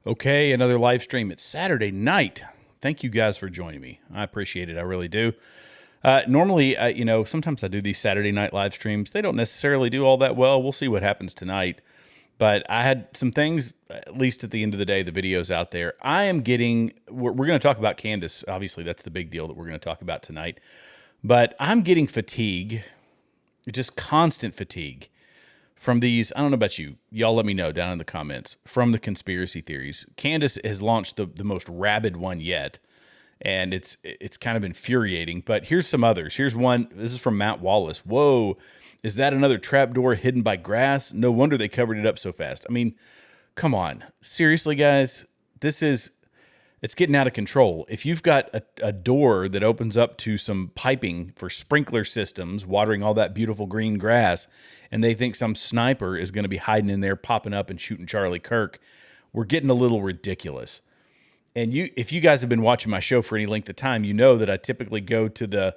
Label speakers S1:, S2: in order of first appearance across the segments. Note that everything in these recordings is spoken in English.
S1: Okay, another live stream. It's Saturday night. Thank you guys for joining me. I appreciate it. I really do. Normally, sometimes I do these Saturday night live streams. They don't necessarily do all that well. We'll see what happens tonight. But I had some things, at least at the end of the day, the video's out there. We're going to talk about Candace. Obviously, that's the big deal that we're going to talk about tonight. But I'm getting fatigue, just constant fatigue from these. I don't know about you. Y'all let me know down in the comments from the conspiracy theories. Candace has launched the most rabid one yet. And it's kind of infuriating. But here's some others. Here's one. This is from Matt Wallace. Whoa, is that another trapdoor hidden by grass? No wonder they covered it up so fast. I mean, come on. Seriously, guys, it's getting out of control. If you've got a door that opens up to some piping for sprinkler systems, watering all that beautiful green grass, and they think some sniper is going to be hiding in there, popping up and shooting Charlie Kirk, we're getting a little ridiculous. And if you guys have been watching my show for any length of time, you know that I typically go to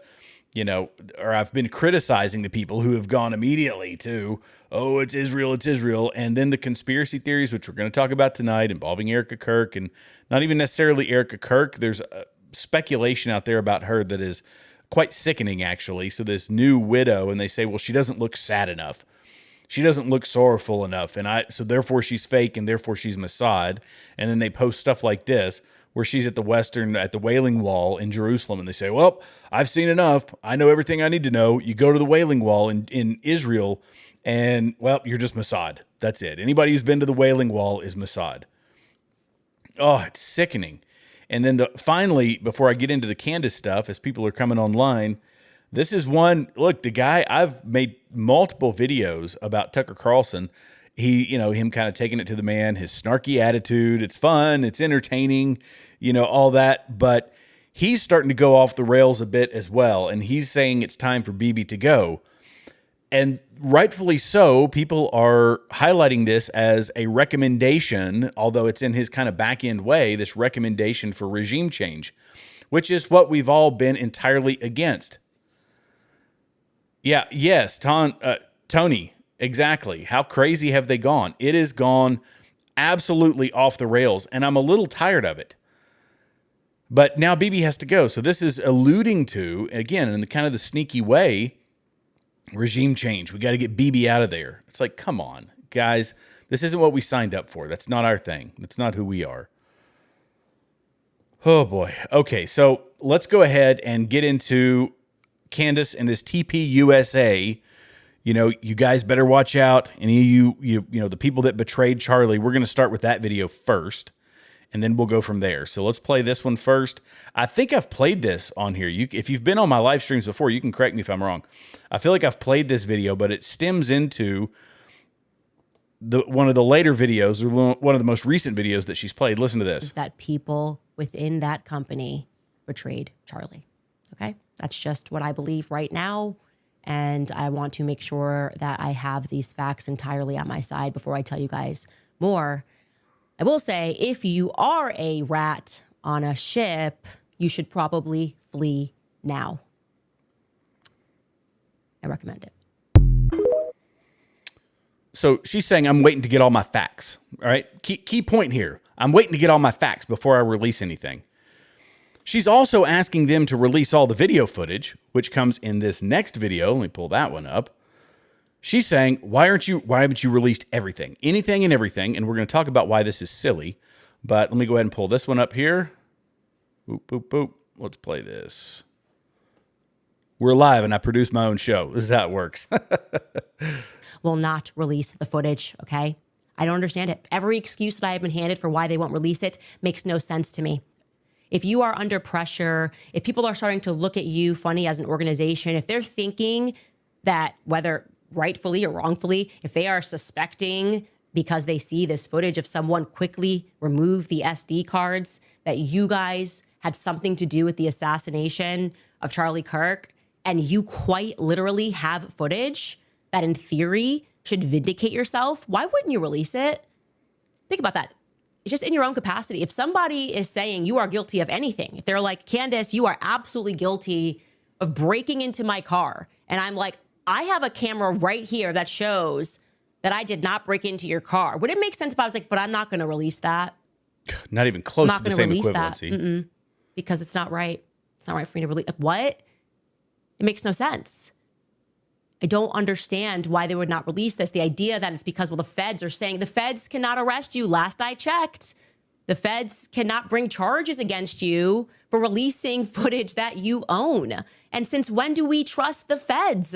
S1: or I've been criticizing the people who have gone immediately to, oh, it's Israel. And then the conspiracy theories, which we're going to talk about tonight, involving Erica Kirk, and not even necessarily Erica Kirk. There's speculation out there about her that is quite sickening, actually. So this new widow, and they say, well, she doesn't look sad enough. She doesn't look sorrowful enough, so therefore she's fake, and therefore she's Mossad. And then they post stuff like this, where she's at the Wailing Wall in Jerusalem, and they say, well, I've seen enough. I know everything I need to know. You go to the Wailing Wall in Israel, and, well, you're just Mossad. That's it. Anybody who's been to the Wailing Wall is Mossad. Oh, it's sickening. And then finally, before I get into the Candace stuff, as people are coming online, this is one. Look, the guy, I've made multiple videos about Tucker Carlson. Him kind of taking it to the man, his snarky attitude. It's fun. It's entertaining, all that. But he's starting to go off the rails a bit as well. And he's saying it's time for Bibi to go. And rightfully so, people are highlighting this as a recommendation, although it's in his kind of back end way, this recommendation for regime change, which is what we've all been entirely against. Yeah, yes, Tony, exactly. How crazy have they gone? It has gone absolutely off the rails, and I'm a little tired of it. But now Bibi has to go. So this is alluding to, again, in the kind of the sneaky way, regime change. We got to get Bibi out of there. It's like, come on, guys. This isn't what we signed up for. That's not our thing. That's not who we are. Oh, boy. Okay, so let's go ahead and get into Candace and this TPUSA. You guys better watch out. Any of you the people that betrayed Charlie, we're going to start with that video first, and then we'll go from there. So let's play this one first. I think I've played this on here. If you've been on my live streams before, you can correct me if I'm wrong. I feel like I've played this video, but it stems into one of the later videos, or one of the most recent videos that she's played. Listen to this.
S2: That people within that company betrayed Charlie. Okay? That's just what I believe right now. And I want to make sure that I have these facts entirely on my side before I tell you guys more. I will say, if you are a rat on a ship, you should probably flee now. I recommend it.
S1: So she's saying, I'm waiting to get all my facts. All right. Key point here. I'm waiting to get all my facts before I release anything. She's also asking them to release all the video footage, which comes in this next video. Let me pull that one up. She's saying, why haven't you released everything? Anything and everything. And we're going to talk about why this is silly. But let me go ahead and pull this one up here. Boop, boop, boop. Let's play this. We're live and I produce my own show. This is how it works.
S2: Will not release the footage, okay? I don't understand it. Every excuse that I have been handed for why they won't release it makes no sense to me. If you are under pressure, if people are starting to look at you funny as an organization, if they're thinking that, whether rightfully or wrongfully, if they are suspecting because they see this footage of someone quickly remove the SD cards, that you guys had something to do with the assassination of Charlie Kirk, and you quite literally have footage that in theory should vindicate yourself, why wouldn't you release it? Think about that. It's just in your own capacity. If somebody is saying you are guilty of anything, if they're like, Candace, you are absolutely guilty of breaking into my car, and I'm like, I have a camera right here that shows that I did not break into your car. Would it make sense if I was like, but I'm not going to release that?
S1: Not even close to the same equivalency.
S2: That. Because it's not right. It's not right for me to release. What? It makes no sense. I don't understand why they would not release this. The idea that it's because, well, the feds are saying the feds cannot arrest you. Last I checked, the feds cannot bring charges against you for releasing footage that you own. And since when do we trust the feds?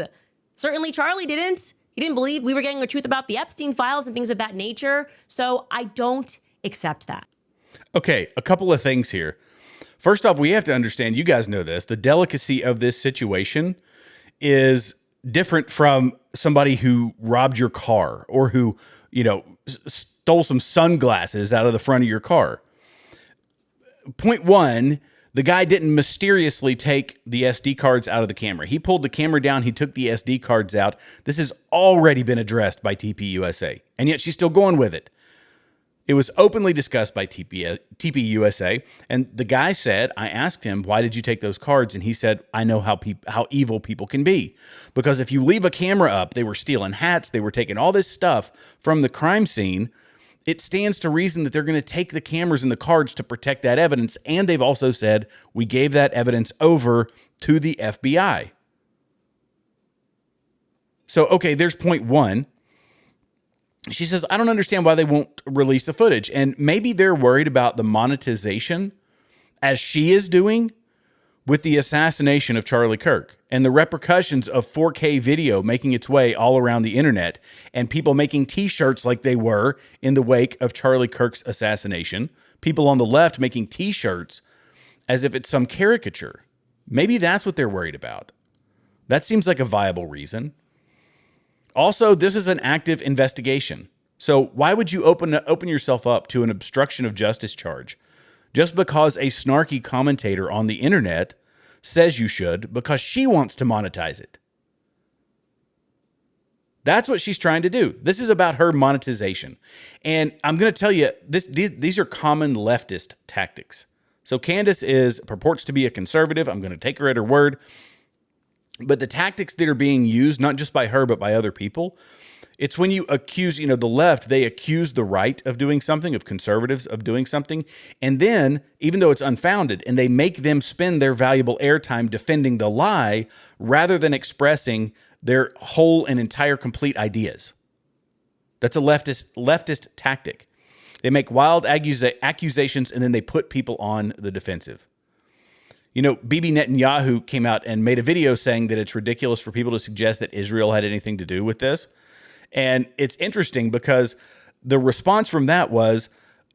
S2: Certainly Charlie didn't. He didn't believe we were getting the truth about the Epstein files and things of that nature. So I don't accept that.
S1: Okay, a couple of things here. First off, we have to understand, you guys know this, the delicacy of this situation is different from somebody who robbed your car or who, stole some sunglasses out of the front of your car. Point one, the guy didn't mysteriously take the SD cards out of the camera. He pulled the camera down. He took the SD cards out. This has already been addressed by TPUSA, and yet she's still going with it. It was openly discussed by TPUSA, and the guy said, I asked him, why did you take those cards? And he said, I know how evil people can be. Because if you leave a camera up, they were stealing hats, they were taking all this stuff from the crime scene. It stands to reason that they're going to take the cameras and the cards to protect that evidence. And they've also said, we gave that evidence over to the FBI. So, okay, there's point one. She says, I don't understand why they won't release the footage. And maybe they're worried about the monetization, as she is doing, with the assassination of Charlie Kirk and the repercussions of 4K video making its way all around the internet and people making T-shirts like they were in the wake of Charlie Kirk's assassination. People on the left making T-shirts as if it's some caricature. Maybe that's what they're worried about. That seems like a viable reason. Also, this is an active investigation. So why would you open yourself up to an obstruction of justice charge just because a snarky commentator on the internet says you should because she wants to monetize it? That's what she's trying to do. This is about her monetization. And I'm going to tell you, these are common leftist tactics. So Candace purports to be a conservative. I'm going to take her at her word. But the tactics that are being used, not just by her, but by other people, it's when you accuse, the left, they accuse the right of doing something, of conservatives of doing something. And then, even though it's unfounded, and they make them spend their valuable airtime defending the lie rather than expressing their whole and entire complete ideas. That's a leftist tactic. They make wild accusations and then they put people on the defensive. Bibi Netanyahu came out and made a video saying that it's ridiculous for people to suggest that Israel had anything to do with this. And it's interesting because the response from that was,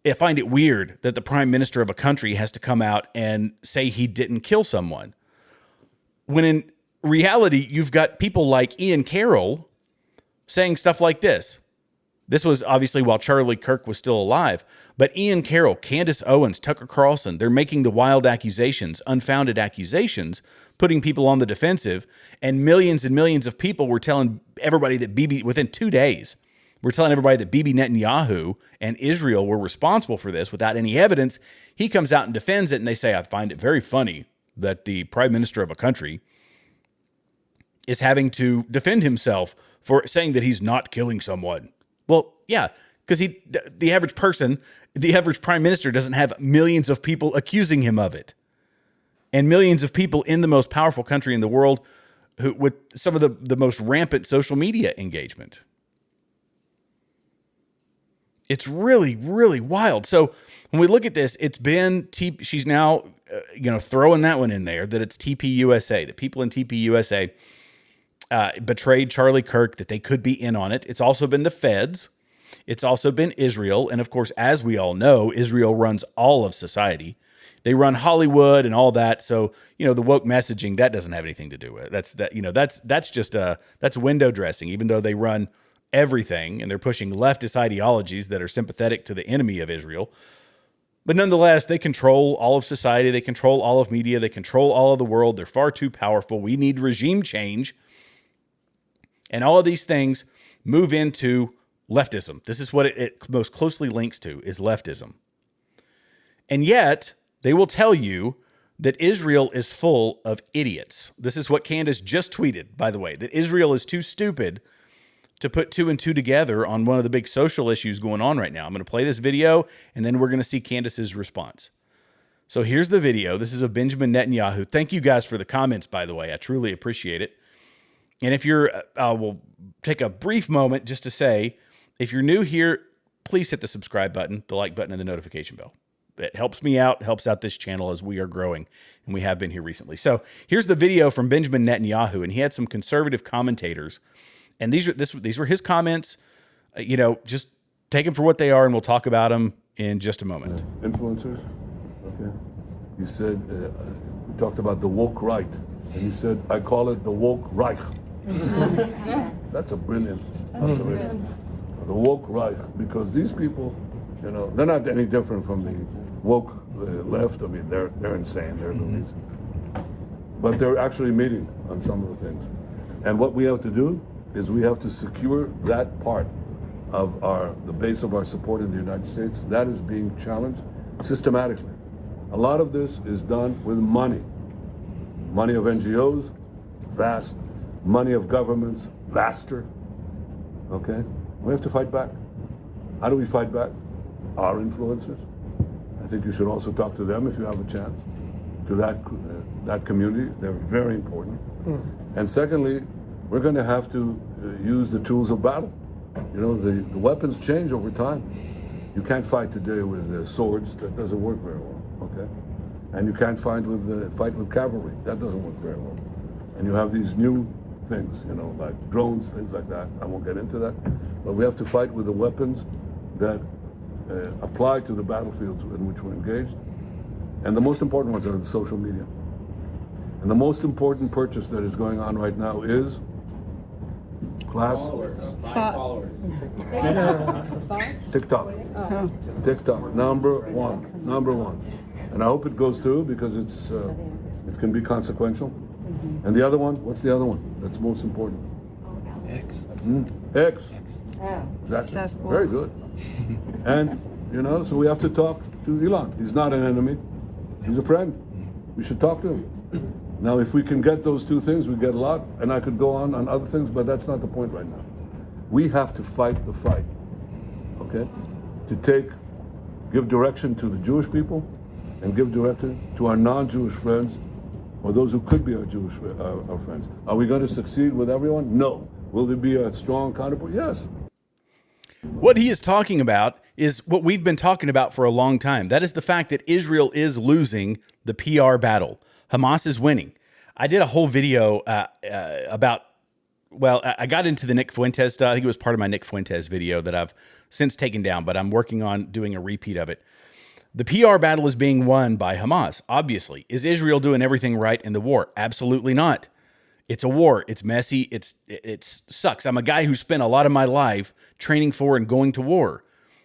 S1: I find it weird that the prime minister of a country has to come out and say he didn't kill someone. When in reality, you've got people like Ian Carroll saying stuff like this. This was obviously while Charlie Kirk was still alive. But Ian Carroll, Candace Owens, Tucker Carlson, they're making the wild accusations, unfounded accusations, putting people on the defensive. And millions of people were telling everybody that within 2 days, we're telling everybody that Bibi Netanyahu and Israel were responsible for this without any evidence. He comes out and defends it, and they say, I find it very funny that the prime minister of a country is having to defend himself for saying that he's not killing someone. Well, yeah, because the average person, the average prime minister doesn't have millions of people accusing him of it. And millions of people in the most powerful country in the world who with some of the most rampant social media engagement. It's really, really wild. So when we look at this, it's been, she's now, throwing that one in there, that it's TPUSA, that people in TPUSA betrayed Charlie Kirk, that they could be in on it. It's also been the feds. It's also been Israel. And of course, as we all know, Israel runs all of society. They run Hollywood and all that. So, the woke messaging, that doesn't have anything to do with it. That's just that's window dressing, even though they run everything and they're pushing leftist ideologies that are sympathetic to the enemy of Israel. But nonetheless, they control all of society. They control all of media. They control all of the world. They're far too powerful. We need regime change. And all of these things move into leftism. This is what it most closely links to, is leftism. And yet, they will tell you that Israel is full of idiots. This is what Candace just tweeted, by the way, that Israel is too stupid to put two and two together on one of the big social issues going on right now. I'm going to play this video, and then we're going to see Candace's response. So here's the video. This is of Benjamin Netanyahu. Thank you guys for the comments, by the way. I truly appreciate it. And if you're, we'll take a brief moment just to say, if you're new here, please hit the subscribe button, the like button, and the notification bell. It helps me out, helps out this channel as we are growing, and we have been here recently. So here's the video from Benjamin Netanyahu, and he had some conservative commentators, and these were his comments. You know, just take them for what they are, and we'll talk about them in just a moment.
S3: Influencers, okay. You said, we talked about the woke right, and you said, I call it the woke Reich. That's a brilliant observation. The woke Reich, because these people, you know, they're not any different from the woke left. I mean, they're insane, they're loonies. But they're actually meeting on some of the things. And what we have to do is we have to secure that part of the base of our support in the United States. That is being challenged systematically. A lot of this is done with money. Money of NGOs, vast. Money of governments, vaster. Okay? We have to fight back. How do we fight back? Our influencers. I think you should also talk to them if you have a chance. To that community, they're very important. And secondly, we're going to have to use the tools of battle. You know, the weapons change over time. You can't fight today with swords. That doesn't work very well. Okay, and you can't fight with cavalry. That doesn't work very well. And you have these new things, you know, like drones, things like that. I won't get into that. But we have to fight with the weapons that apply to the battlefields in which we're engaged. And the most important ones are the social media. And the most important purchase that is going on right now is followers. TikTok. TikTok, number one. And I hope it goes through because it can be consequential. And the other one, what's the other one that's most important? X. Exactly. Very good. And, you know, so we have to talk to Elon. He's not an enemy. He's a friend. We should talk to him. Now, if we can get those two things, we get a lot. And I could go on other things, but that's not the point right now. We have to fight the fight, okay? To give direction to the Jewish people and give direction to our non-Jewish friends or those who could be our Jewish our friends. Are we going to succeed with everyone? No. Will there be a strong counterpart? Yes.
S1: What he is talking about is what we've been talking about for a long time. That is the fact that Israel is losing the PR battle. Hamas is winning. I did a whole video about, well, I got into the Nick Fuentes stuff. I think it was part of my Nick Fuentes video that I've since taken down, but I'm working on doing a repeat of it. The PR battle is being won by Hamas, obviously. Is Israel doing everything right in the war? Absolutely not. It's a war. It's messy. It sucks. I'm a guy who spent a lot of my life training for and going to war.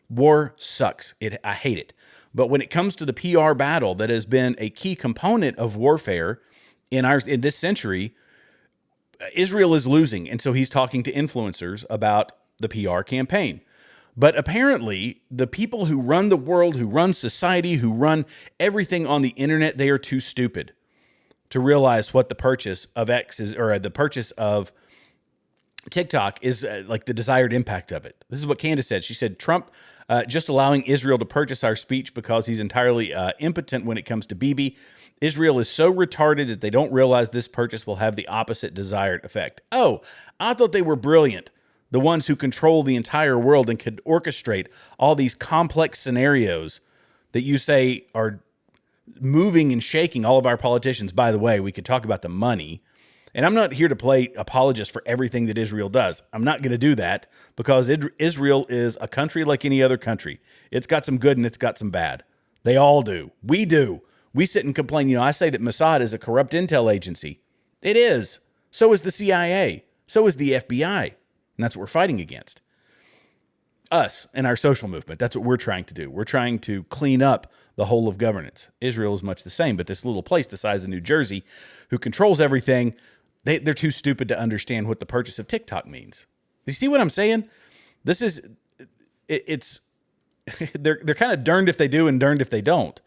S1: War sucks. I hate it. But when it comes to the PR battle that has been a key component of warfare in this century, Israel is losing. And so he's talking to influencers about the PR campaign. But apparently, the people who run the world, who run society, who run everything on the internet, they are too stupid to realize what the purchase of X is, or the purchase of TikTok is, like the desired impact of it. This is what Candace said. She said, Trump just allowing Israel to purchase our speech because he's entirely impotent when it comes to Bibi. Israel is so retarded that they don't realize this purchase will have the opposite desired effect. Oh, I thought they were brilliant. The ones who control the entire world and could orchestrate all these complex scenarios that you say are moving and shaking all of our politicians. By the way, we could talk about the money. And I'm not here to play apologist for everything that Israel does. I'm not going to do that because Israel is a country like any other country. It's got some good and it's got some bad. They all do. We do. We sit and complain. You know, I say that Mossad is a corrupt intel agency. It is. So is the CIA. So is the FBI. And that's what we're fighting against. Us and our social movement. That's what we're trying to do. We're trying to clean up the whole of governance. Israel is much the same, but this little place the size of New Jersey who controls everything, they're too stupid to understand what the purchase of TikTok means. You see what I'm saying? This is, they're kind of darned if they do and darned if they don't.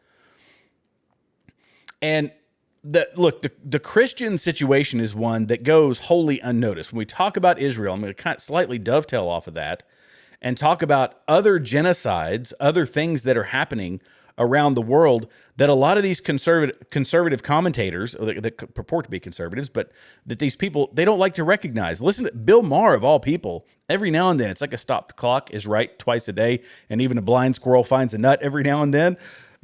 S1: And the Christian situation is one that goes wholly unnoticed. When we talk about Israel, I'm going to kind of slightly dovetail off of that and talk about other genocides, other things that are happening around the world that a lot of these conservative commentators, or that purport to be conservatives, but that these people, they don't like to recognize. Listen to Bill Maher, of all people. Every now and then, it's like a stopped clock is right twice a day, and even a blind squirrel finds a nut every now and then.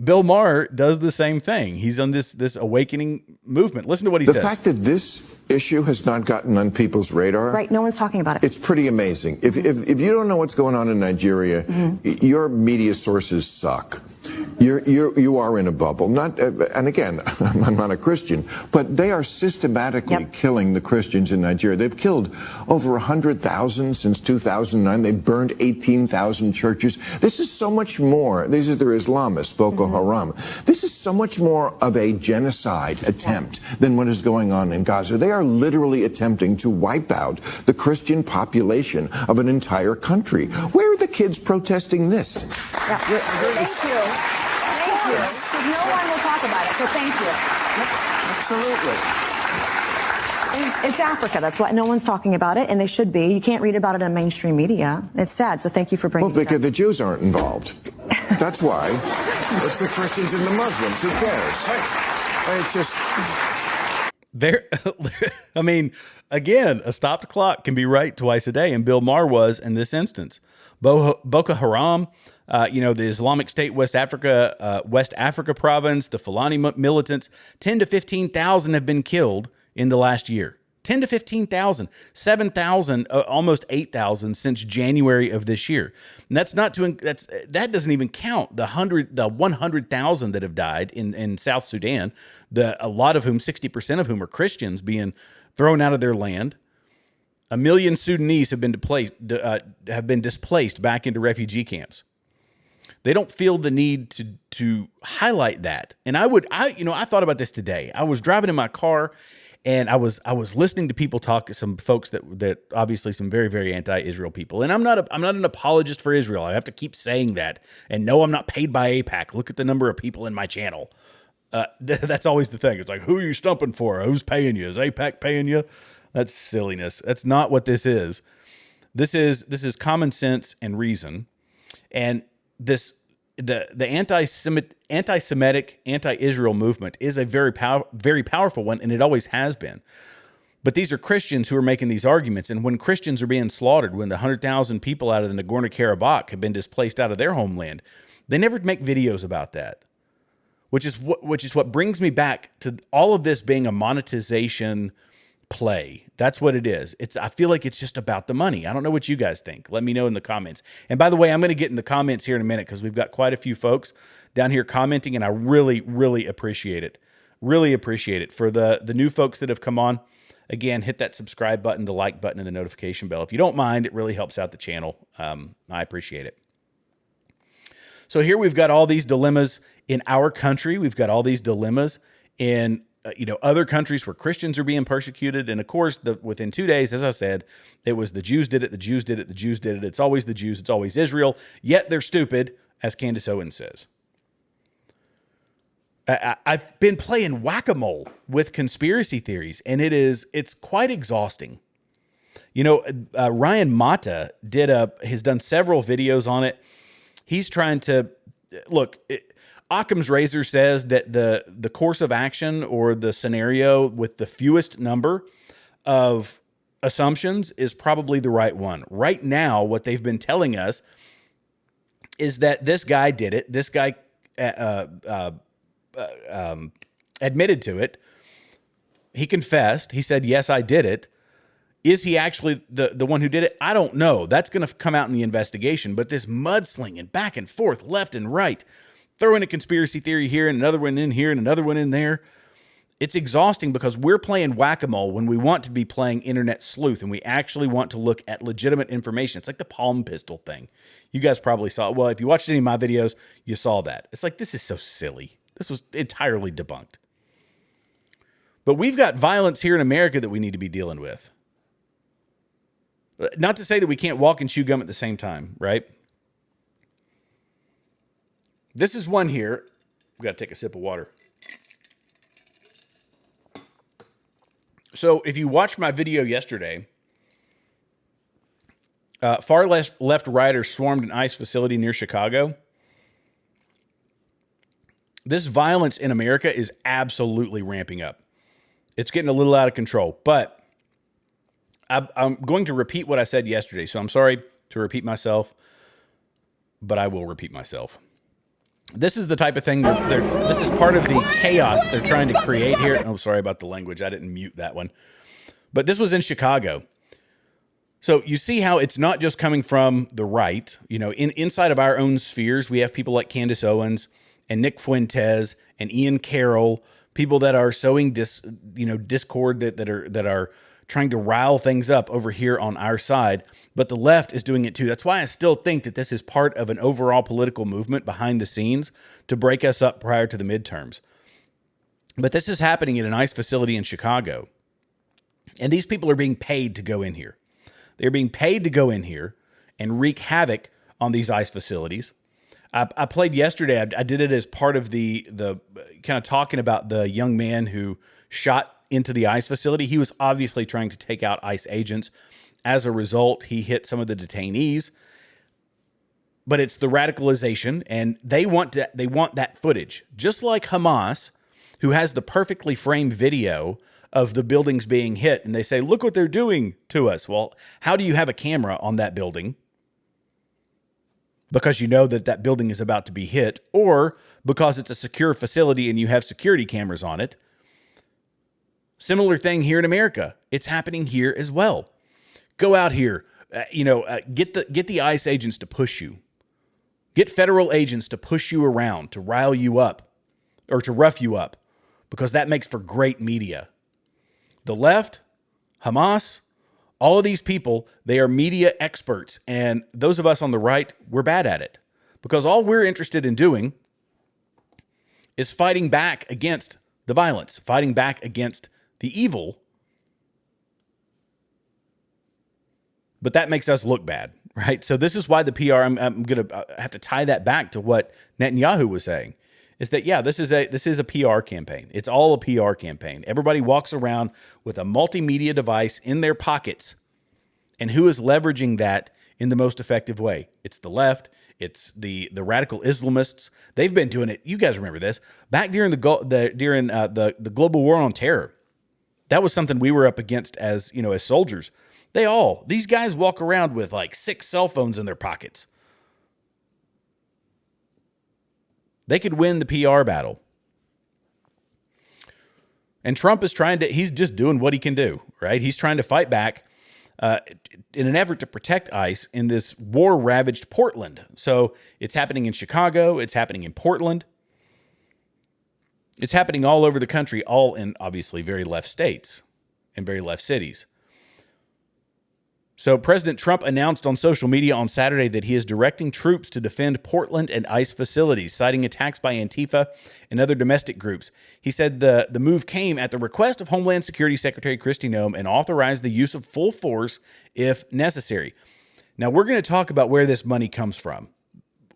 S1: Bill Maher does the same thing. He's on this awakening movement. Listen to what he says.
S4: The fact that this issue has not gotten on people's radar.
S5: Right, no one's talking about it.
S4: It's pretty amazing. If you don't know what's going on in Nigeria, your media sources suck. You are in a bubble. Not, and again, I'm not a Christian, but they are systematically killing the Christians in Nigeria. They've killed over 100,000 since 2009. They've burned 18,000 churches. This is so much more. These are their Islamists, Boko Haram. This is so much more of a genocide attempt than what is going on in Gaza. They are literally attempting to wipe out the Christian population of an entire country. Where are the kids protesting this?
S5: Yeah. Thank you. Thank you. Because no one will talk about it, so thank you.
S4: Absolutely.
S5: It's Africa. That's why no one's talking about it, and they should be. You can't read about it in mainstream media. It's sad, so thank you for bringing it up.
S4: Well, because the Jews aren't involved. That's why. It's the Christians and the Muslims. Who cares? It's just...
S1: I mean, again, a stopped clock can be right twice a day, and Bill Maher was in this instance. Boko Haram, the Islamic State West Africa province, the Fulani militants, 10 to 15,000 have been killed in the last year. 10 to 15,000, 7,000, almost 8,000 since January of this year. And that doesn't even count the 100,000 that have died in South Sudan. A lot of whom, 60% of whom, are Christians being thrown out of their land. 1 million Sudanese have been displaced back into refugee camps. They don't feel the need to highlight that. And I thought about this today. I was driving in my car, and I was listening to people talk, some folks that obviously some very, very anti-Israel people. And I'm not an apologist for Israel. I have to keep saying that. And no, I'm not paid by AIPAC. Look at the number of people in my channel. That's always the thing. It's like, who are you stumping for? Who's paying you? Is AIPAC paying you? That's silliness. That's not what this is. This is common sense and reason. And the anti-Semitic, anti-Israel movement is a very powerful one, and it always has been. But these are Christians who are making these arguments. And when Christians are being slaughtered, when the 100,000 people out of the Nagorno-Karabakh have been displaced out of their homeland, they never make videos about that. Which is what brings me back to all of this being a monetization play. That's what it is. I feel like it's just about the money. I don't know what you guys think. Let me know in the comments. And by the way, I'm going to get in the comments here in a minute because we've got quite a few folks down here commenting, and I really, really appreciate it. Really appreciate it. For the new folks that have come on, again, hit that subscribe button, the like button, and the notification bell. If you don't mind, it really helps out the channel. I appreciate it. So here we've got all these dilemmas in our country. We've got all these dilemmas in other countries where Christians are being persecuted. And of course, within 2 days, as I said, it was the Jews did it, the Jews did it, the Jews did it. It's always the Jews, it's always Israel. Yet they're stupid, as Candace Owens says. I've been playing whack-a-mole with conspiracy theories, and it's quite exhausting. Ryan Mata has done several videos on it. He's trying to look. Occam's razor says that the course of action or the scenario with the fewest number of assumptions is probably the right one. Right now, what they've been telling us is that this guy did it. This guy admitted to it. He confessed. He said, yes, I did it. Is he actually the one who did it? I don't know. That's going to come out in the investigation. But this mudslinging back and forth, left and right, throw in a conspiracy theory here and another one in here and another one in there. It's exhausting because we're playing whack-a-mole when we want to be playing internet sleuth and we actually want to look at legitimate information. It's like the palm pistol thing. You guys probably saw it. Well, if you watched any of my videos, you saw that. It's like, this is so silly. This was entirely debunked. But we've got violence here in America that we need to be dealing with. Not to say that we can't walk and chew gum at the same time, right? This is one here. We've got to take a sip of water. So if you watched my video yesterday, far left rioters swarmed an ICE facility near Chicago. This violence in America is absolutely ramping up. It's getting a little out of control, but I'm going to repeat what I said yesterday. So I'm sorry to repeat myself, but I will repeat myself. This is the type of thing this is part of the chaos they're trying to create here. Oh, sorry about the language. I didn't mute that one. But this was in Chicago. So you see how it's not just coming from the right. You know, inside of our own spheres, we have people like Candace Owens and Nick Fuentes and Ian Carroll, people that are sowing discord that are trying to rile things up over here on our side, but the left is doing it too. That's why I still think that this is part of an overall political movement behind the scenes to break us up prior to the midterms. But this is happening at an ICE facility in Chicago, and these people are being paid to go in here. They're being paid to go in here and wreak havoc on these ICE facilities. I played yesterday. I did it as part of the kind of talking about the young man who shot into the ICE facility. He was obviously trying to take out ICE agents. As a result, he hit some of the detainees. But it's the radicalization, and they want that footage, just like Hamas, who has the perfectly framed video of the buildings being hit, and they say, "Look what they're doing to us." Well, how do you have a camera on that building? Because you know that building is about to be hit, or because it's a secure facility and you have security cameras on it. Similar thing here in America. It's happening here as well. Go out here, get the ICE agents to push you. Get federal agents to push you around, to rile you up, or to rough you up, because that makes for great media. The left, Hamas, all of these people, they are media experts. And those of us on the right, we're bad at it. Because all we're interested in doing is fighting back against the violence, fighting back against the evil. But that makes us look bad, right? So this is why the PR, I'm going to have to tie that back to what Netanyahu was saying, is that, yeah, this is a PR campaign. It's all a PR campaign. Everybody walks around with a multimedia device in their pockets. And who is leveraging that in the most effective way? It's the left. It's the radical Islamists. They've been doing it. You guys remember this back during the global war on terror. That was something we were up against as soldiers. These guys walk around with like 6 cell phones in their pockets. They could win the PR battle. And Trump is he's just doing what he can do, right? He's trying to fight back in an effort to protect ICE in this war-ravaged Portland. So it's happening in Chicago. It's happening in Portland. It's happening all over the country, all in obviously very left states and very left cities. So President Trump announced on social media on Saturday that he is directing troops to defend Portland and ICE facilities, citing attacks by Antifa and other domestic groups. He said the move came at the request of Homeland Security Secretary Kristi Noem and authorized the use of full force if necessary. Now, we're going to talk about where this money comes from.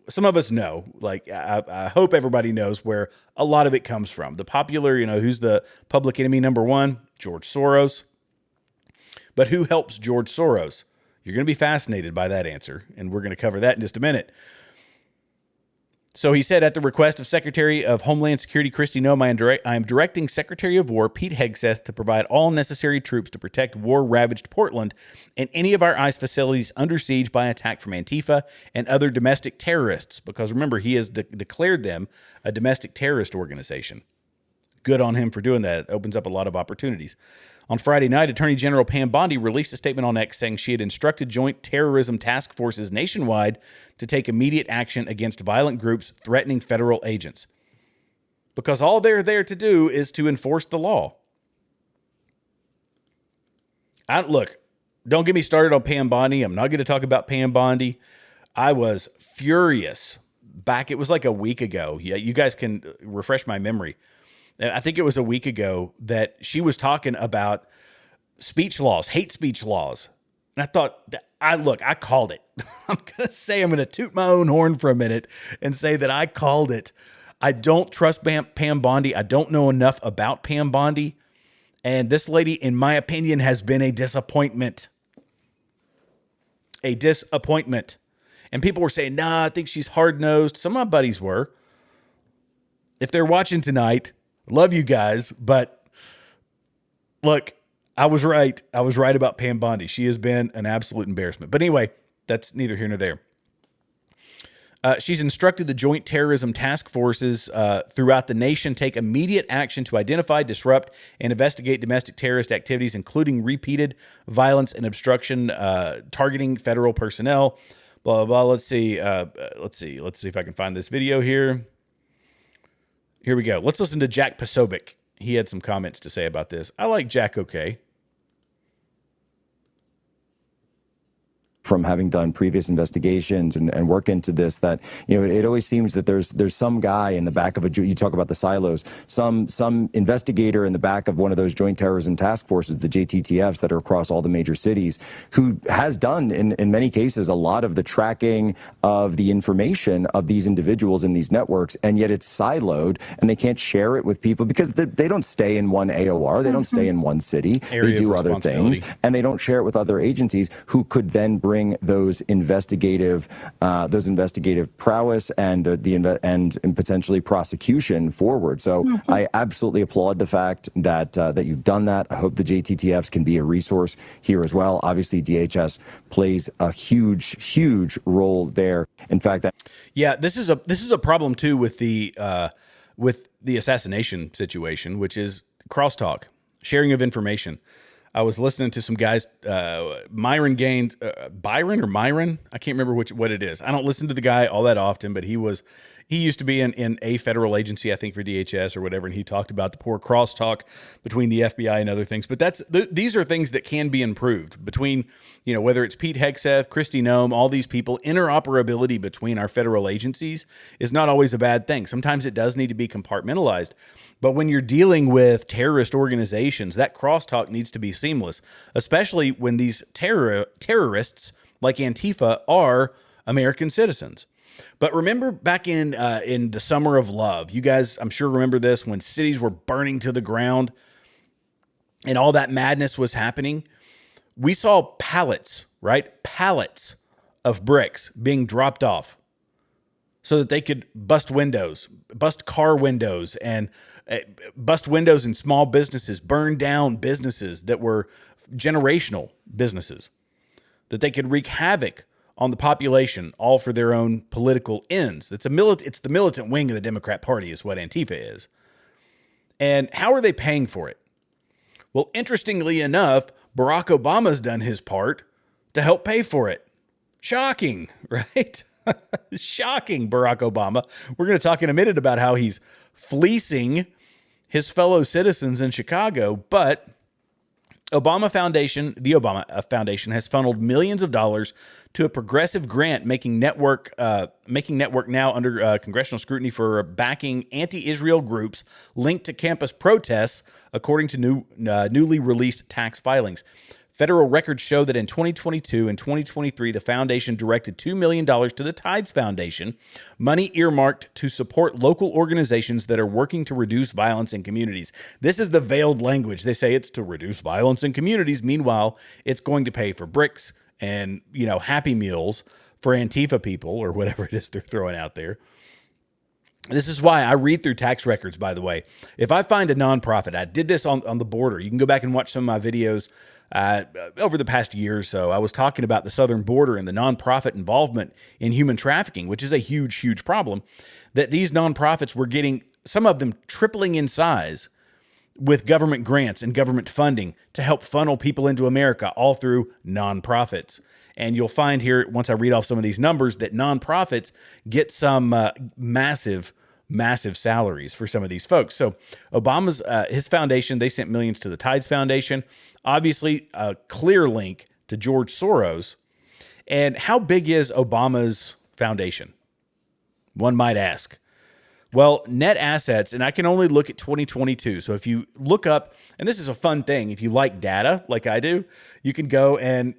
S1: Some of us know, I hope everybody knows where a lot of it comes from. The popular, who's the public enemy number one? George Soros. But who helps George Soros? You're going to be fascinated by that answer, and we're going to cover that in just a minute. So he said, at the request of Secretary of Homeland Security Kristi Noem, I am directing Secretary of War Pete Hegseth to provide all necessary troops to protect war-ravaged Portland and any of our ICE facilities under siege by attack from Antifa and other domestic terrorists. Because remember, he has declared them a domestic terrorist organization. Good on him for doing that. It opens up a lot of opportunities. On Friday night, Attorney General Pam Bondi released a statement on X saying she had instructed joint terrorism task forces nationwide to take immediate action against violent groups threatening federal agents. Because all they're there to do is to enforce the law. Look, don't get me started on Pam Bondi. I'm not going to talk about Pam Bondi. I was furious back. It was like a week ago. Yeah, you guys can refresh my memory. I think it was a week ago that she was talking about speech laws, hate speech laws. And I thought, I called it. I'm going to toot my own horn for a minute and say that I called it. I don't trust Pam Bondi. I don't know enough about Pam Bondi. And this lady, in my opinion, has been a disappointment. A disappointment. And people were saying, nah, I think she's hard-nosed. Some of my buddies were. If they're watching tonight, love you guys. But look, I was right. I was right about Pam Bondi. She has been an absolute embarrassment. But anyway, that's neither here nor there. She's instructed the Joint Terrorism Task Forces throughout the nation take immediate action to identify, disrupt, and investigate domestic terrorist activities, including repeated violence and obstruction, targeting federal personnel. Blah, blah, blah. Let's see if I can find this video here. Here we go. Let's listen to Jack Posobiec. He had some comments to say about this. I like Jack okay.
S6: From having done previous investigations and work into this, that, you know, it always seems that there's some guy in the back of you talk about the silos, some investigator in the back of one of those joint terrorism task forces, the JTTFs that are across all the major cities, who has done in many cases a lot of the tracking of the information of these individuals in these networks, and yet it's siloed and they can't share it with people because they don't stay in one AOR, they don't stay in one city, they do other things, and they don't share it with other agencies who could then bring those investigative prowess and and potentially prosecution forward. So I absolutely applaud the fact that that you've done that. I hope the JTTFs can be a resource here as well. Obviously, DHS plays a huge role there. In fact,
S1: yeah, this is a problem too with the assassination situation, which is crosstalk, sharing of information. I was listening to some guys, Byron Gaines, Byron or Myron? I can't remember what it is. I don't listen to the guy all that often, but he used to be in a federal agency, I think for DHS or whatever, and he talked about the poor crosstalk between the FBI and other things. But these are things that can be improved between, you know, whether it's Pete Hegseth, Kristi Noem, all these people. Interoperability between our federal agencies is not always a bad thing. Sometimes it does need to be compartmentalized. But when you're dealing with terrorist organizations, that crosstalk needs to be seamless, especially when these terrorists like Antifa are American citizens. But remember back in the summer of love, you guys, I'm sure remember this, when cities were burning to the ground and all that madness was happening. We saw pallets, right? Pallets of bricks being dropped off so that they could bust car windows, and bust windows in small businesses, burn down businesses that were generational businesses, that they could wreak havoc on the population, all for their own political ends. It's the militant wing of the Democrat Party is what Antifa is. And how are they paying for it? Well, interestingly enough, Barack Obama's done his part to help pay for it. Shocking, right? Shocking, Barack Obama. We're going to talk in a minute about how he's fleecing his fellow citizens in Chicago, but the Obama Foundation has funneled millions of dollars to a progressive grant, making network now under congressional scrutiny for backing anti-Israel groups linked to campus protests, according to newly released tax filings. Federal records show that in 2022 and 2023, the foundation directed $2 million to the Tides Foundation, money earmarked to support local organizations that are working to reduce violence in communities. This is the veiled language. They say it's to reduce violence in communities. Meanwhile, it's going to pay for bricks and, you know, Happy Meals for Antifa people or whatever it is they're throwing out there. This is why I read through tax records, by the way. If I find a nonprofit, I did this on the border. You can go back and watch some of my videos over the past year or so. I was talking about the southern border and the nonprofit involvement in human trafficking, which is a huge problem, that these nonprofits were getting, some of them tripling in size with government grants and government funding to help funnel people into America, all through nonprofits. And you'll find here, once I read off some of these numbers, that nonprofits get some massive salaries for some of these folks. So Obama's, his foundation, they sent millions to the Tides Foundation. Obviously, a clear link to George Soros. And how big is Obama's foundation? One might ask. Well, net assets, and I can only look at 2022. So if you look up, and this is a fun thing, if you like data like I do, you can go and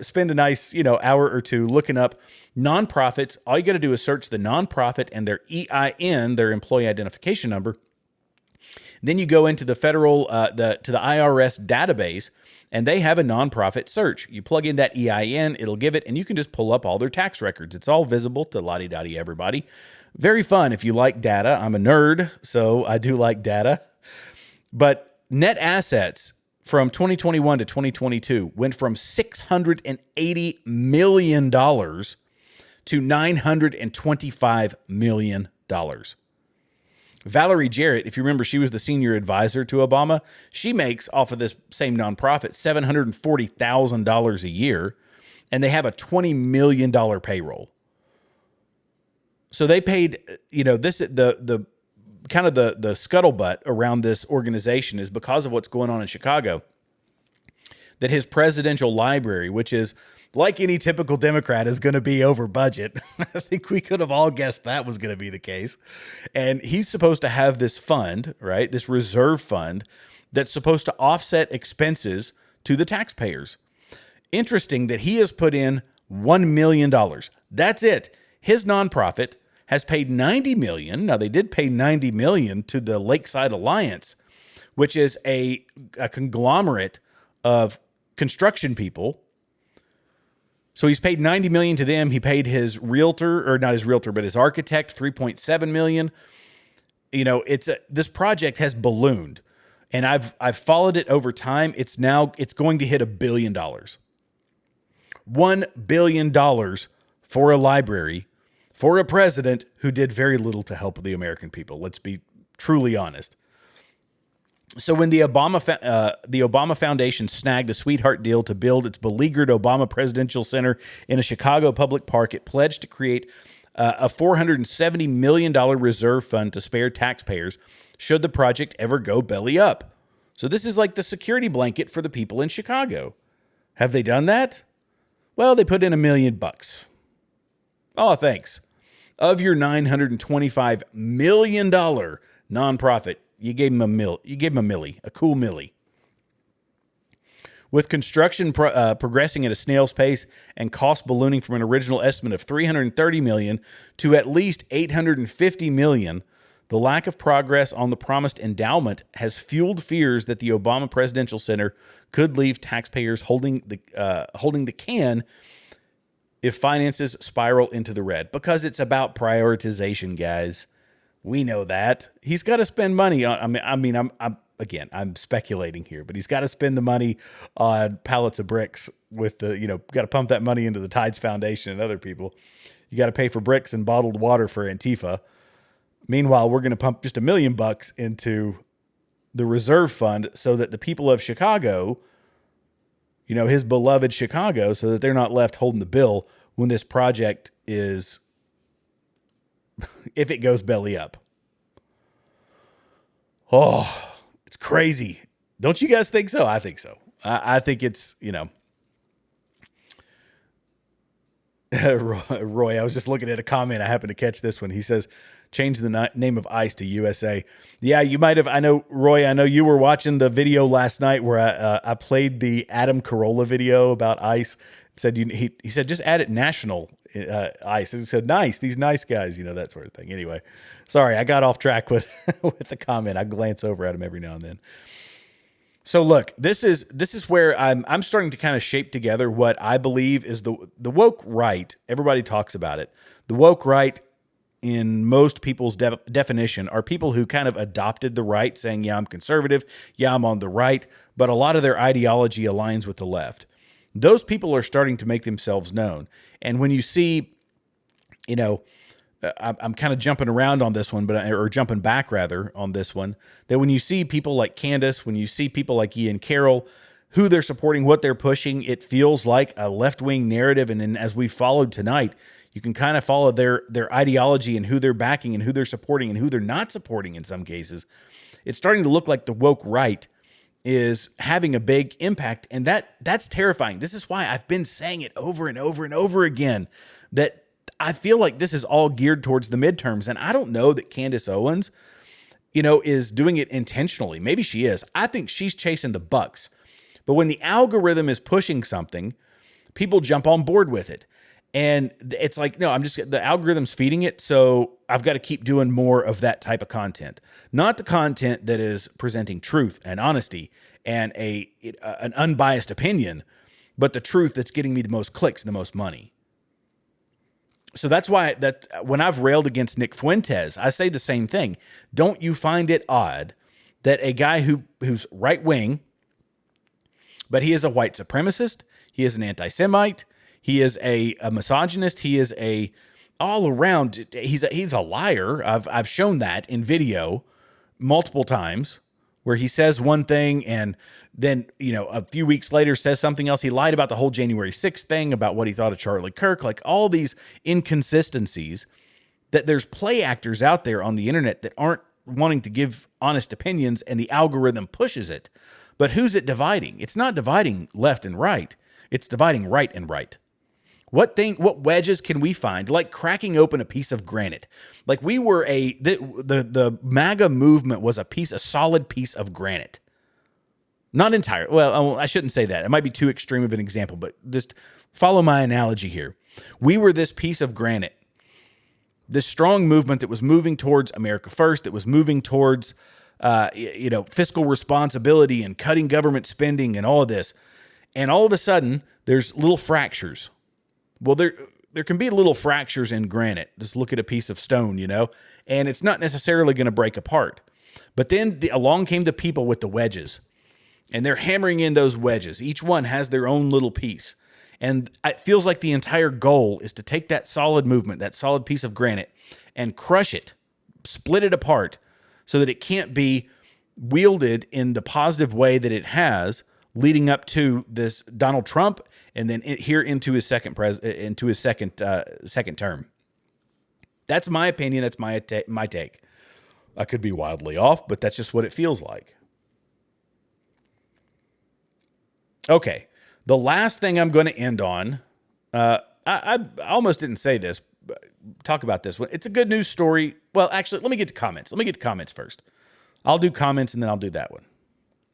S1: spend a nice, hour or two looking up nonprofits. All you got to do is search the nonprofit and their EIN, their employee identification number. Then you go into the federal, to the IRS database, and they have a nonprofit search. You plug in that EIN, it'll give it, and you can just pull up all their tax records. It's all visible to la-di-da-di everybody. Very fun if you like data. I'm a nerd, so I do like data. But net assets from 2021 to 2022 went from $680 million to $925 million. Valerie Jarrett, if you remember, she was the senior advisor to Obama. She makes off of this same nonprofit $740,000 a year, and they have a $20 million payroll. So they paid, the kind of the scuttlebutt around this organization is because of what's going on in Chicago, that his presidential library, which is like any typical Democrat, is going to be over budget. I think we could have all guessed that was going to be the case. And he's supposed to have this fund, right? This reserve fund that's supposed to offset expenses to the taxpayers. Interesting that he has put in $1 million. That's it. His nonprofit has paid $90 million. Now, they did pay $90 million to the Lakeside Alliance, which is a conglomerate of construction people. So he's paid $90 million to them. He paid his realtor, or not his realtor, but his architect, $3.7 million. This project has ballooned, and I've followed it over time. It's going to hit $1 billion. $1 billion for a library for a president who did very little to help the American people. Let's be truly honest. So when the Obama Foundation snagged a sweetheart deal to build its beleaguered Obama Presidential Center in a Chicago public park, it pledged to create a $470 million reserve fund to spare taxpayers should the project ever go belly up. So this is like the security blanket for the people in Chicago. Have they done that? Well, they put in $1 million. Oh, thanks. Of your $925 million nonprofit, you gave him a milli, a cool milli. With construction progressing at a snail's pace and cost ballooning from an original estimate of $330 million to at least $850 million, the lack of progress on the promised endowment has fueled fears that the Obama Presidential Center could leave taxpayers holding the can if finances spiral into the red. Because it's about prioritization, guys. We know that. He's got to spend money on, I'm speculating here, but he's got to spend the money on pallets of bricks with got to pump that money into the Tides Foundation and other people. You got to pay for bricks and bottled water for Antifa. Meanwhile, we're going to pump just $1 million into the reserve fund so that the people of Chicago, his beloved Chicago, so that they're not left holding the bill when this project is, if it goes belly up. Oh, it's crazy. Don't you guys think so? I think so. I think it's, Roy, I was just looking at a comment. I happened to catch this one. He says, change the name of ICE to USA. Yeah, you might have. I know, Roy, I know you were watching the video last night where I played the Adam Carolla video about ICE. It said, he said, just add it national ICE. He said, nice, these nice guys, that sort of thing. Anyway, sorry, I got off track with the comment. I glance over at him every now and then. So look, this is where I'm starting to kind of shape together what I believe is the woke right. Everybody talks about it. The woke right, in most people's definition, are people who kind of adopted the right, saying, yeah, I'm conservative, yeah, I'm on the right, but a lot of their ideology aligns with the left. Those people are starting to make themselves known. And when you see, I'm kind of jumping around on this one, or jumping back rather on this one, that when you see people like Candace, when you see people like Ian Carroll, who they're supporting, what they're pushing, it feels like a left-wing narrative. And then as we followed tonight, you can kind of follow their ideology and who they're backing and who they're supporting and who they're not supporting in some cases. It's starting to look like the woke right is having a big impact, and that's terrifying. This is why I've been saying it over and over and over again, that I feel like this is all geared towards the midterms. And I don't know that Candace Owens, is doing it intentionally. Maybe she is. I think she's chasing the bucks. But when the algorithm is pushing something, people jump on board with it. And it's like, no, the algorithm's feeding it. So I've got to keep doing more of that type of content, not the content that is presenting truth and honesty and an unbiased opinion, but the truth that's getting me the most clicks and the most money. So that's why when I've railed against Nick Fuentes, I say the same thing. Don't you find it odd that a guy who's right wing, but he is a white supremacist, he is an anti-Semite, he is a misogynist, he is all around, he's a liar. I've shown that in video multiple times, where he says one thing and then, a few weeks later says something else. He lied about the whole January 6th thing, about what he thought of Charlie Kirk, like all these inconsistencies, that there's play actors out there on the internet that aren't wanting to give honest opinions, and the algorithm pushes it. But who's it dividing? It's not dividing left and right. It's dividing right and right. What wedges can we find? Like cracking open a piece of granite. Like we were the MAGA movement was a solid piece of granite. Not entire. Well, I shouldn't say that. It might be too extreme of an example, but just follow my analogy here. We were this piece of granite, this strong movement that was moving towards America first, that was moving towards, fiscal responsibility and cutting government spending and all of this. And all of a sudden, there's little fractures. Well, there can be little fractures in granite. Just look at a piece of stone, and it's not necessarily going to break apart. But then along came the people with the wedges, and they're hammering in those wedges. Each one has their own little piece. And it feels like the entire goal is to take that solid movement, that solid piece of granite, and crush it, split it apart so that it can't be wielded in the positive way that it has, leading up to this Donald Trump, and then here into his second term. That's my opinion. That's my take. I could be wildly off, but that's just what it feels like. Okay, the last thing I'm going to end on, I almost didn't say this, but talk about this one. It's a good news story. Well, actually, let me get to comments. Let me get to comments first. I'll do comments and then I'll do that one.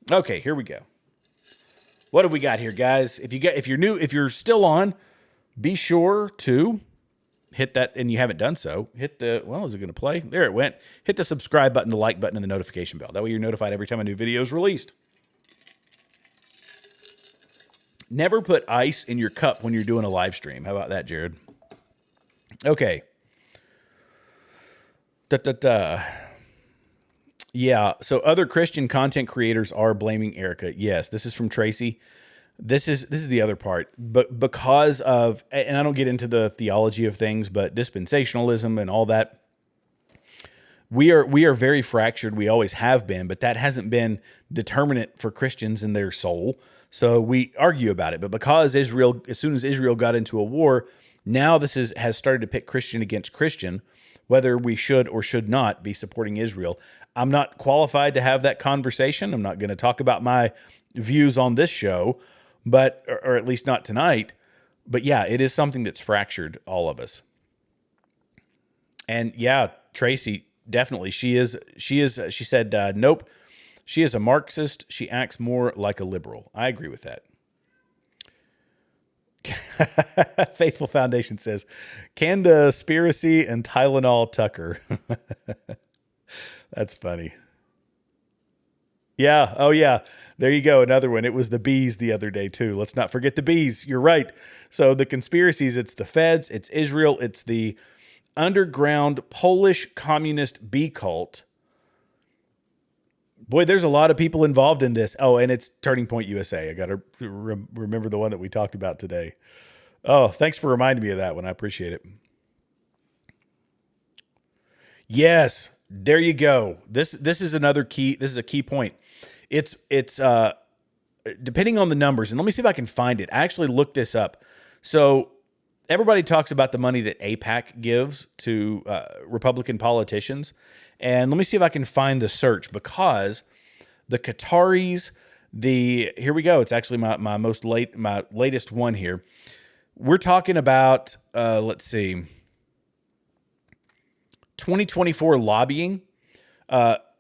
S1: Okay, here we go. What have we got here, guys? If you're still on, be sure to hit that, and you haven't done so, is it going to play? There it went. Hit the subscribe button, the like button, and the notification bell. That way you're notified every time a new video is released. Never put ice in your cup when you're doing a live stream. How about that, Jared? Okay. Yeah, so other Christian content creators are blaming Erica. Yes, this is from Tracy. This is the other part. But because of, and I don't get into the theology of things, but dispensationalism and all that, we are very fractured. We always have been, but that hasn't been determinate for Christians in their soul. So we argue about it. But because as soon as Israel got into a war, now this has started to pit Christian against Christian, whether we should or should not be supporting Israel. I'm not qualified to have that conversation. I'm not going to talk about my views on this show, but or at least not tonight. But yeah, it is something that's fractured all of us. And yeah, Tracy, definitely, she said, nope, she is a Marxist. She acts more like a liberal. I agree with that. Faithful Foundation says, Candaspiracy and Tylenol Tucker. That's funny. Yeah. Oh, yeah. There you go. Another one. It was the bees the other day, too. Let's not forget the bees. You're right. So the conspiracies, it's the feds, it's Israel, it's the underground Polish communist bee cult. Boy, there's a lot of people involved in this. Oh, and it's Turning Point USA. I got to remember the one that we talked about today. Oh, thanks for reminding me of that one. I appreciate it. Yes, there you go. This is another key. This is a key point. It's depending on the numbers, and let me see if I can find it. I actually looked this up. So everybody talks about the money that AIPAC gives to Republican politicians. And let me see if I can find the search, because the Qataris, here we go. It's actually my latest one here. We're talking about, let's see, 2024 lobbying.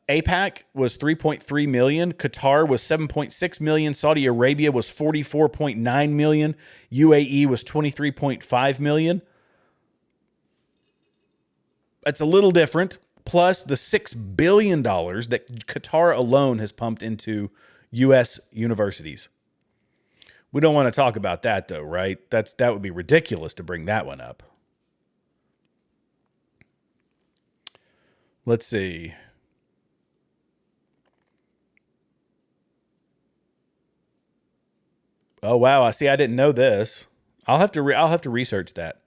S1: APAC was 3.3 million. Qatar was 7.6 million. Saudi Arabia was 44.9 million. UAE was 23.5 million. That's a little different. Plus the $6 billion that Qatar alone has pumped into U.S. universities. We don't want to talk about that though, right? That would be ridiculous to bring that one up. Let's see. Oh wow! I didn't know this. I'll have to research that.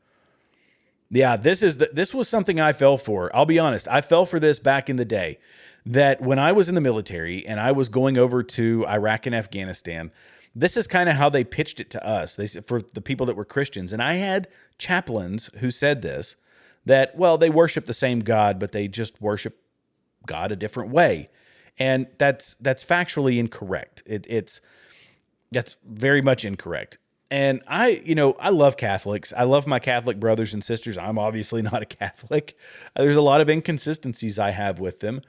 S1: Yeah, this was something I fell for. I'll be honest. I fell for this back in the day. That when I was in the military and I was going over to Iraq and Afghanistan, this is kind of how they pitched it to us. They said for the people that were Christians, and I had chaplains who said this, that well, they worship the same God, but they just worship God a different way, and that's factually incorrect. That's very much incorrect. And I love Catholics. I love my Catholic brothers and sisters. I'm obviously not a Catholic. There's a lot of inconsistencies I have with them.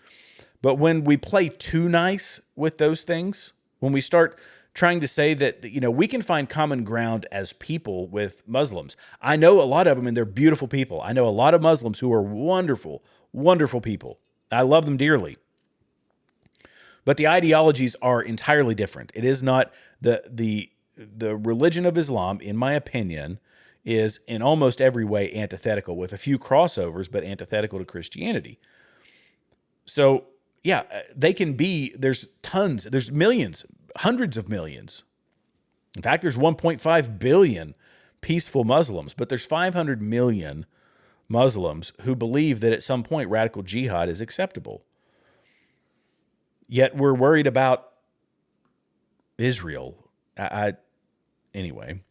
S1: But when we play too nice with those things, when we start trying to say that, we can find common ground as people with Muslims. I know a lot of them and they're beautiful people. I know a lot of Muslims who are wonderful, wonderful people. I love them dearly. But the ideologies are entirely different. It is not the religion of Islam, in my opinion, is in almost every way antithetical, with a few crossovers, but antithetical to Christianity. So, yeah, they can be, there's tons, there's millions, hundreds of millions. In fact, there's 1.5 billion peaceful Muslims, but there's 500 million Muslims who believe that at some point radical jihad is acceptable. Yet we're worried about Israel. Anyway.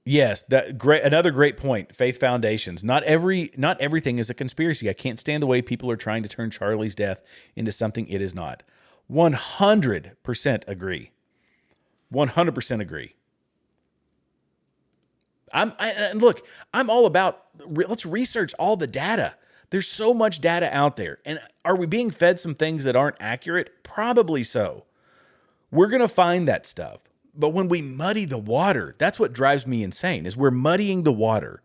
S1: Yes, another great point. Faith foundations. Not everything is a conspiracy. I can't stand the way people are trying to turn Charlie's death into something it is not. 100% agree. 100% agree. Look, I'm all about let's research all the data. There's so much data out there. And are we being fed some things that aren't accurate? Probably so. We're going to find that stuff. But when we muddy the water, that's what drives me insane, is we're muddying the water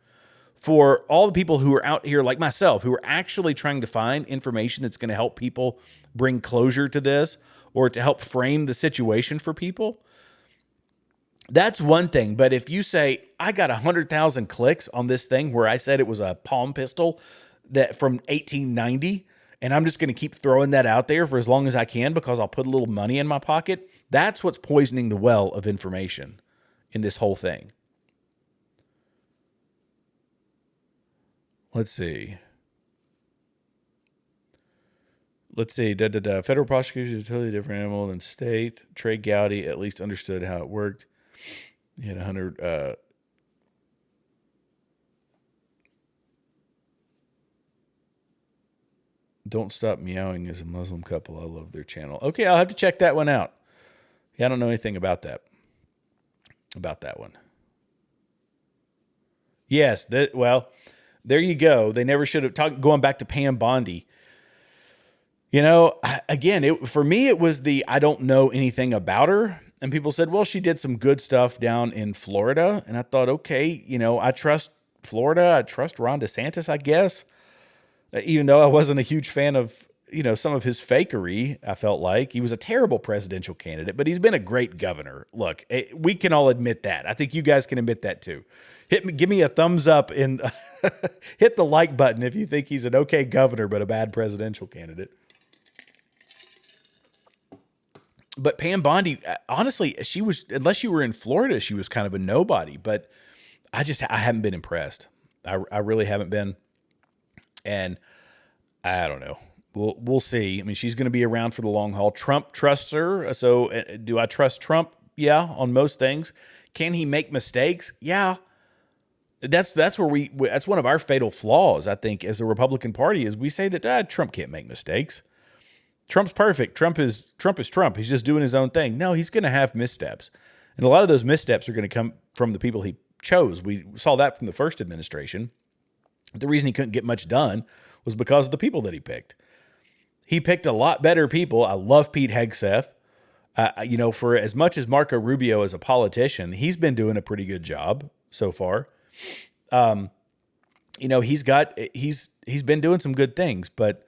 S1: for all the people who are out here like myself, who are actually trying to find information that's going to help people bring closure to this or to help frame the situation for people. That's one thing. But if you say, I got 100,000 clicks on this thing where I said it was a palm pistol that from 1890, and I'm just going to keep throwing that out there for as long as I can because I'll put a little money in my pocket, that's what's poisoning the well of information in this whole thing. Let's see. Federal prosecution is a totally different animal than state. Trey Gowdy at least understood how it worked. He had 100... Don't Stop Meowing is a Muslim couple. I love their channel. Okay, I'll have to check that one out. Yeah, I don't know anything about that. About that one. Yes, well, there you go. They never should have talked. Going back to Pam Bondi. Again, for me, it was I don't know anything about her. And people said, well, she did some good stuff down in Florida. And I thought, okay, I trust Florida. I trust Ron DeSantis, I guess. Even though I wasn't a huge fan of, some of his fakery, I felt like he was a terrible presidential candidate, but he's been a great governor. Look, we can all admit that. I think you guys can admit that too. Give me a thumbs up and hit the like button if you think he's an okay governor, but a bad presidential candidate. But Pam Bondi, honestly, she was, unless you were in Florida, she was kind of a nobody, but I haven't been impressed. I really haven't been. And I don't know. We'll see. I mean, she's going to be around for the long haul. Trump trusts her. So do I trust Trump? Yeah, on most things. Can he make mistakes? Yeah. That's where that's one of our fatal flaws, I think, as a Republican Party, is we say that Trump can't make mistakes. Trump's perfect. Trump is Trump. He's just doing his own thing. No, he's going to have missteps. And a lot of those missteps are going to come from the people he chose. We saw that from the first administration. The reason he couldn't get much done was because of the people that he picked. He picked a lot better people. I love Pete Hegseth. For as much as Marco Rubio is a politician, he's been doing a pretty good job so far. He's been doing some good things, but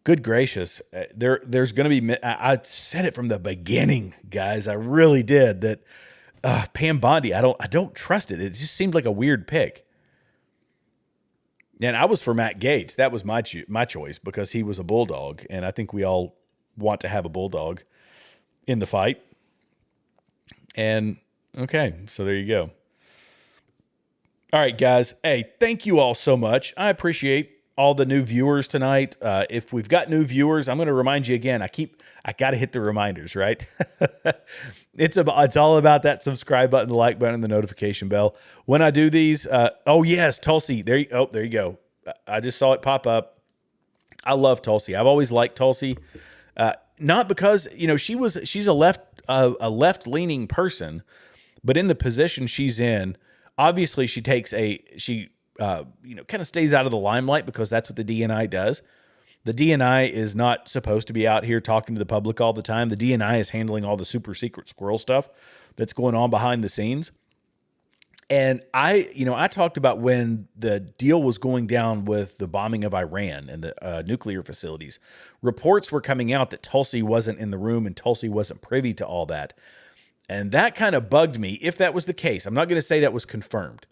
S1: good gracious, there's going to be, I said it from the beginning, guys. I really did that. Pam Bondi, I don't trust it. It just seemed like a weird pick. And I was for Matt Gaetz. That was my choice because he was a bulldog, and I think we all want to have a bulldog in the fight. And okay, so there you go. All right, guys. Hey, thank you all so much. I appreciate all the new viewers tonight. If we've got new viewers, I'm going to remind you again. I got to hit the reminders, right? It's all about that subscribe button, the like button, and the notification bell. When I do these, oh yes, Tulsi. There you go. I just saw it pop up. I love Tulsi. I've always liked Tulsi, not because she's a left leaning person, but in the position she's in, obviously she takes kind of stays out of the limelight because that's what the DNI does. The DNI is not supposed to be out here talking to the public all the time. The DNI is handling all the super secret squirrel stuff that's going on behind the scenes. And I talked about when the deal was going down with the bombing of Iran and the nuclear facilities. Reports were coming out that Tulsi wasn't in the room and Tulsi wasn't privy to all that. And that kind of bugged me if that was the case. I'm not going to say that was confirmed.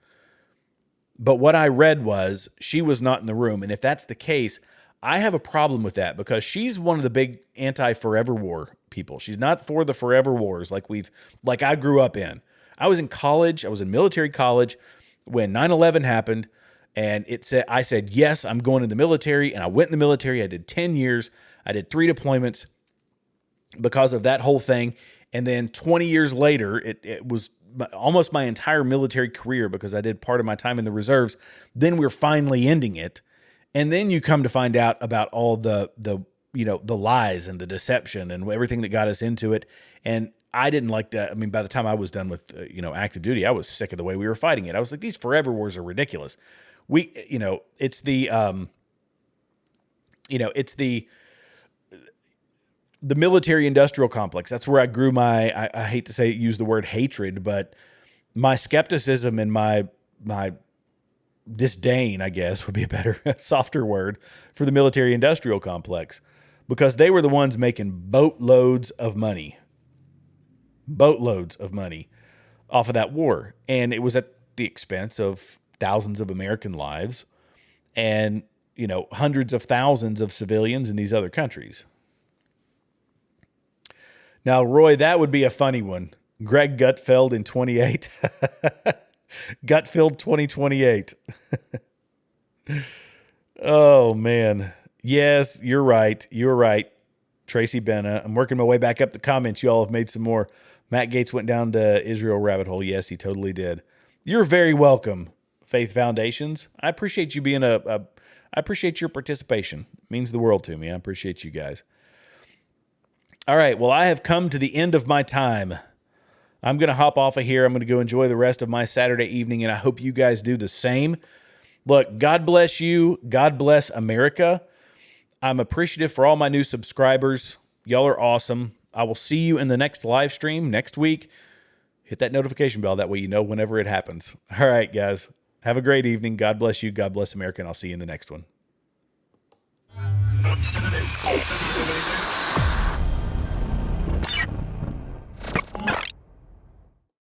S1: But what I read was she was not in the room. And if that's the case, I have a problem with that because she's one of the big anti-forever war people. She's not for the forever wars like I grew up in. I was in college. I was in military college when 9/11 happened. And I said, yes, I'm going in the military. And I went in the military. I did 10 years. I did 3 deployments because of that whole thing. And then 20 years later, it was almost my entire military career because I did part of my time in the reserves. Then we're finally ending it. And then you come to find out about all the lies and the deception and everything that got us into it. And I didn't like that. I mean, by the time I was done with, active duty, I was sick of the way we were fighting it. I was like, these forever wars are ridiculous. It's the military industrial complex. That's where I grew my, I hate to use the word hatred, but my skepticism and my disdain, I guess would be a better, softer word for the military industrial complex, because they were the ones making boatloads of money off of that war. And it was at the expense of thousands of American lives and, hundreds of thousands of civilians in these other countries. Now, Roy, that would be a funny one. Greg Gutfeld in 28. Gutfeld 2028. Oh, man. Yes, you're right. You're right, Tracy Benna. I'm working my way back up the comments. You all have made some more. Matt Gaetz went down to Israel rabbit hole. Yes, he totally did. You're very welcome, Faith Foundations. I appreciate you being I appreciate your participation. It means the world to me. I appreciate you guys. All right, well, I have come to the end of my time. I'm going to hop off of here. I'm going to go enjoy the rest of my Saturday evening, and I hope you guys do the same. Look, God bless you. God bless America. I'm appreciative for all my new subscribers. Y'all are awesome. I will see you in the next live stream next week. Hit that notification bell. That way you know whenever it happens. All right, guys. Have a great evening. God bless you. God bless America, and I'll see you in the next one.